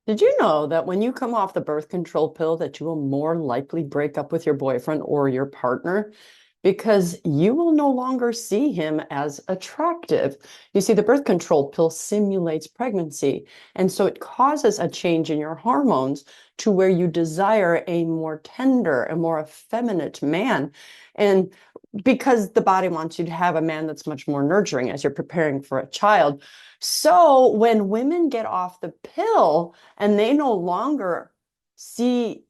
Did you know that when you come off the birth control pill that you will more likely break up with your boyfriend or your partner because you will no longer see him as attractive? You see, the birth control pill simulates pregnancy, and so it causes a change in your hormones to where you desire a more tender, a more effeminate man. And because the body wants you to have a man that's much more nurturing as you're preparing for a child. So when women get off the pill and they no longer see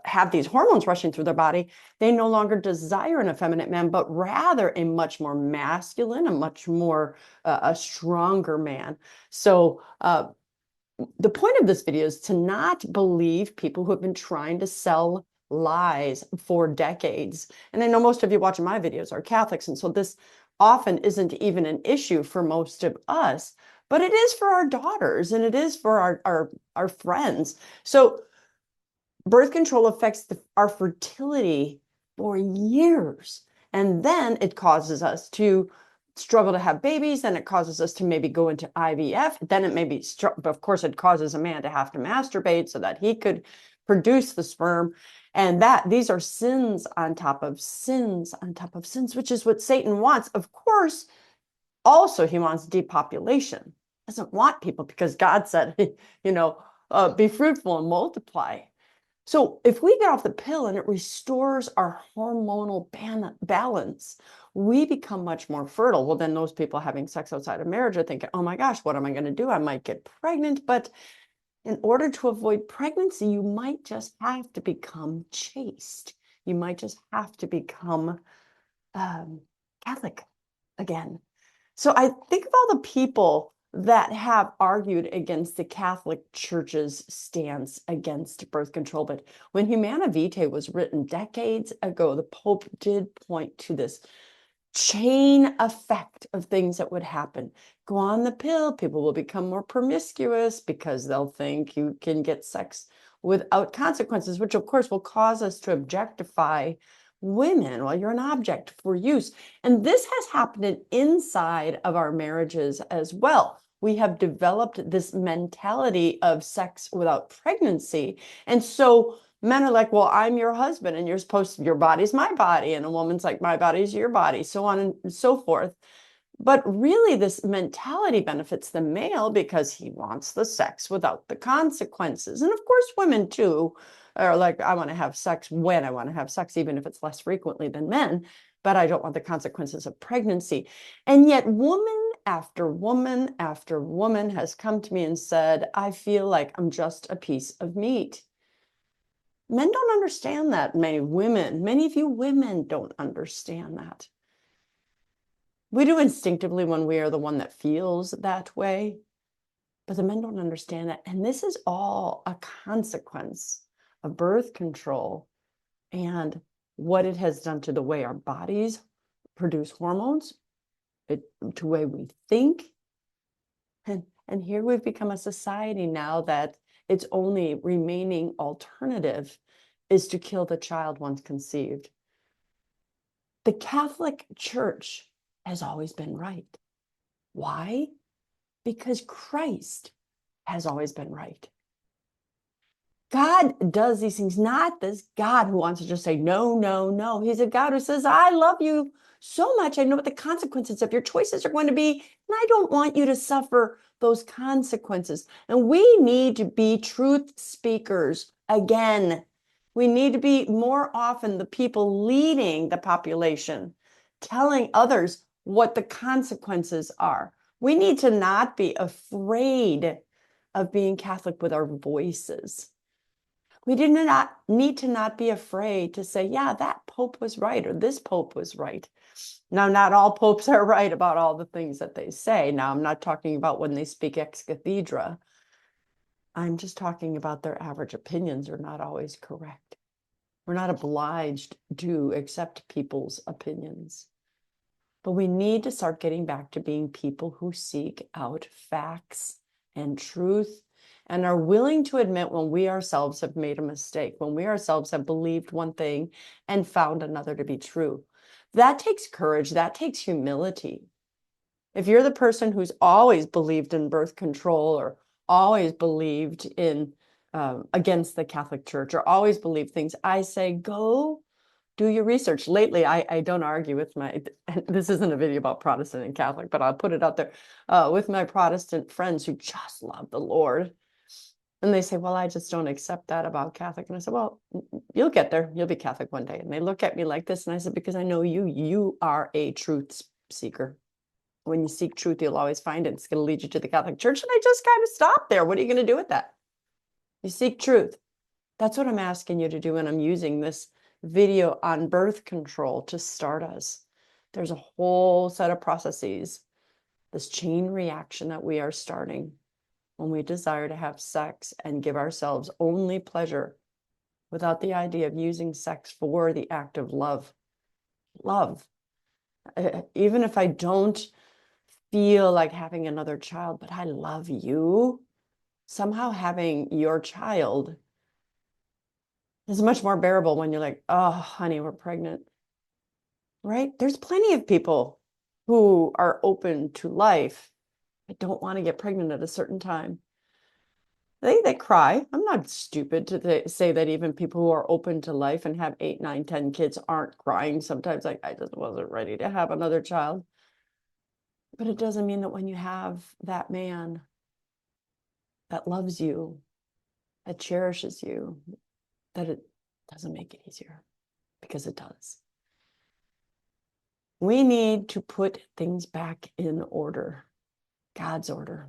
have these hormones rushing through their body, they no longer desire an effeminate man, but rather a much more masculine, a much more a stronger man. So the point of this video is to not believe people who have been trying to sell lies for decades. And I know most of you watching my videos are Catholics, and so this often isn't even an issue for most of us, but it is for our daughters and it is for our friends. So birth control affects our fertility for years, and then it causes us to struggle to have babies, then it causes us to maybe go into IVF, then it maybe, of course, it causes a man to have to masturbate so that he could produce the sperm. And that these are sins on top of sins on top of sins, which is what Satan wants. Of course, also he wants depopulation. Doesn't want people because God said, be fruitful and multiply. So if we get off the pill and it restores our hormonal balance, we become much more fertile. Well, then those people having sex outside of marriage are thinking, oh my gosh, what am I going to do? I might get pregnant. But in order to avoid pregnancy, you might just have to become chaste. You might just have to become Catholic again. So I think of all the people that have argued against the Catholic Church's stance against birth control. But when Humana Vitae was written decades ago, the Pope did point to this chain effect of things that would happen. Go on the pill, people will become more promiscuous because they'll think you can get sex without consequences, which of course will cause us to objectify women. Well, you're an object for use. And this has happened inside of our marriages as well. We have developed this mentality of sex without pregnancy. And so men are like, well, I'm your husband and you're supposed to, your body's my body. And a woman's like, my body's your body, so on and so forth. But really, this mentality benefits the male because he wants the sex without the consequences. And of course, women too are like, I want to have sex when I want to have sex, even if it's less frequently than men, but I don't want the consequences of pregnancy. And yet woman after woman after woman has come to me and said, I feel like I'm just a piece of meat. Men don't understand that. Many of you women don't understand that. We do instinctively when we are the one that feels that way, but the men don't understand that. And this is all a consequence of birth control and what it has done to the way our bodies produce hormones, to the way we think. And here we've become a society now that its only remaining alternative is to kill the child once conceived. The Catholic Church has always been right. Why? Because Christ has always been right. God does these things, not this God who wants to just say, no, no, no. He's a God who says, I love you so much. I know what the consequences of your choices are going to be, and I don't want you to suffer those consequences. And we need to be truth speakers again. We need to be more often the people leading the population, telling others what the consequences are. We need to not be afraid of being Catholic with our voices. We do not need to not be afraid to say, yeah, that Pope was right, or this Pope was right. Now, not all popes are right about all the things that they say. Now, I'm not talking about when they speak ex cathedra. I'm just talking about their average opinions are not always correct. We're not obliged to accept people's opinions. But we need to start getting back to being people who seek out facts and truth and are willing to admit when we ourselves have made a mistake, when we ourselves have believed one thing and found another to be true. That takes courage. That takes humility. If you're the person who's always believed in birth control or always believed in against the Catholic Church, or always believed things. I say, go do your research. Lately, I don't argue with my, this isn't a video about Protestant and Catholic, but I'll put it out there, with my Protestant friends who just love the Lord. And they say, well, I just don't accept that about Catholic. And I said, well, you'll get there. You'll be Catholic one day. And they look at me like this. And I said, because I know you are a truth seeker. When you seek truth, you'll always find it. It's going to lead you to the Catholic Church. And I just kind of stopped there. What are you going to do with that? You seek truth. That's what I'm asking you to do. And I'm using this video on birth control to start us. There's a whole set of processes, this chain reaction that we are starting when we desire to have sex and give ourselves only pleasure without the idea of using sex for the act of love. Love. Even if I don't feel like having another child, but I love you, somehow having your child is much more bearable when you're like, oh, honey, we're pregnant, right? There's plenty of people who are open to life. I don't want to get pregnant at a certain time. They cry. I'm not stupid to say that even people who are open to life and have 8, 9, 10 kids aren't crying sometimes, like, I just wasn't ready to have another child. But it doesn't mean that when you have that man that loves you, that cherishes you, that it doesn't make it easier, because it does. We need to put things back in order, God's order.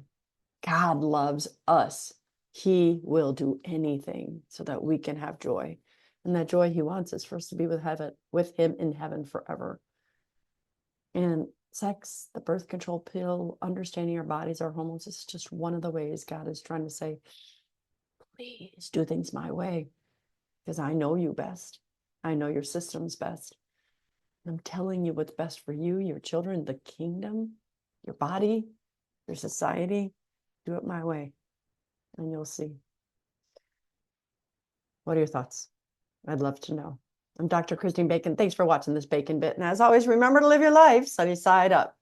God loves us. He will do anything so that we can have joy. And that joy he wants is for us to be with him in heaven forever. And sex, the birth control pill, understanding our bodies, our hormones, is just one of the ways God is trying to say, please do things my way, because I know you best. I know your system's best. And I'm telling you what's best for you, your children, the kingdom, your body, your society. Do it my way, and you'll see. What are your thoughts? I'd love to know. I'm Dr. Christine Bacon. Thanks for watching this Bacon Bit. And as always, remember to live your life sunny side up.